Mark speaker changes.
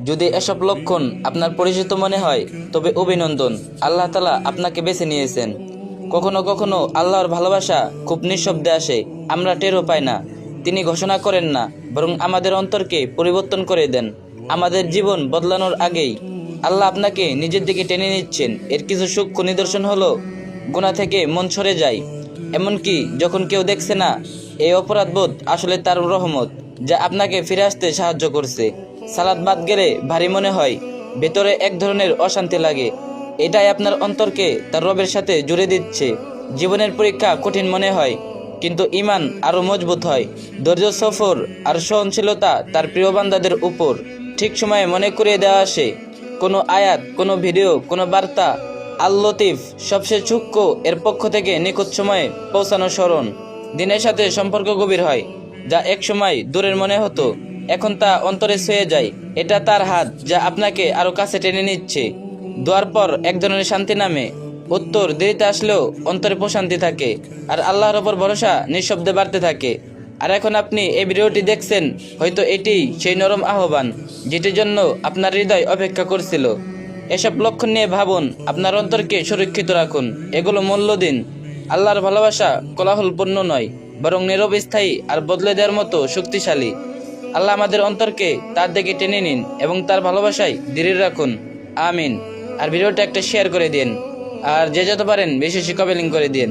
Speaker 1: যদি এসব লক্ষণ আপনার পরিচিত মনে হয় তবে অভিনন্দন, আল্লাহ তাআলা আপনাকে বেছে নিয়েছেন। কখনো কখনো আল্লাহর ভালোবাসা খুব নিঃশব্দে আসে, আমরা টেরও পাই না। তিনি ঘোষণা করেন না, বরং আমাদের অন্তরকে পরিবর্তন করে দেন। আমাদের জীবন বদলানোর আগেই আল্লাহ আপনাকে নিজের দিকে টেনে নিচ্ছেন। এর কিছু সূক্ষ্ম নিদর্শন হলো, গুনাহ থেকে মন সরে যায়, এমনকি যখন কেউ দেখছে না। এই অপরাধবোধ আসলে তার রহমত, যা আপনাকে ফিরে আসতে সাহায্য করছে। সালাত বাদ গেলে ভারী মনে হয়, ভেতরে এক ধরনের অশান্তি লাগে। এটাই আপনার অন্তরকে তার রবের সাথে জুড়ে দিচ্ছে। জীবনের পরীক্ষা কঠিন মনে হয়, কিন্তু ঈমান আরো মজবুত হয়। ধৈর্য, সফর আর সহনশীলতা তার প্রিয় বান্দাদের উপর ঠিক সময়ে মনে করিয়ে দেওয়া আসে। কোনো আয়াত, কোনো ভিডিও, কোনো বার্তা, আল লতিফ সবচেয়ে সূক্ষ্ম এর পক্ষ থেকে নিখুঁত সময়ে পৌঁছানো স্মরণ। দিনের সাথে সম্পর্ক গভীর হয়, যা এক সময় দূরের মনে হতো, এখন তা অন্তরে ছুঁয়ে যায়। এটা তার হাত, যা আপনাকে আরো কাছে টেনে নিচ্ছে। দোয়ার পর এক ধরনের শান্তি নামে, উত্তর দেরিতে আসলেও অন্তরে প্রশান্তি থাকে, আর আল্লাহর ওপর ভরসা নিঃশব্দে বাড়তে থাকে। আর এখন আপনি এই ভিডিওটি দেখছেন, হয়তো এটি সেই নরম আহ্বান যেটির জন্য আপনার হৃদয় অপেক্ষা করছিল। এসব লক্ষণ নিয়ে ভাবুন, আপনার অন্তরকে সুরক্ষিত রাখুন, এগুলো মূল্য দিন। আল্লাহর ভালোবাসা কোলাহলপূর্ণ নয়, বরং নীরব, স্থায়ী আর বদলে দেওয়ার মতো শক্তিশালী। আল্লাহ আমাদের অন্তরকে তার দিকে টেনে নিন এবং তার ভালোবাসায় দৃঢ় রাখুন। আমিন। আর ভিডিওটা একটা শেয়ার করে দিন, আর যে যত পারেন বেশি বেশি কমেন্ট করে দিন।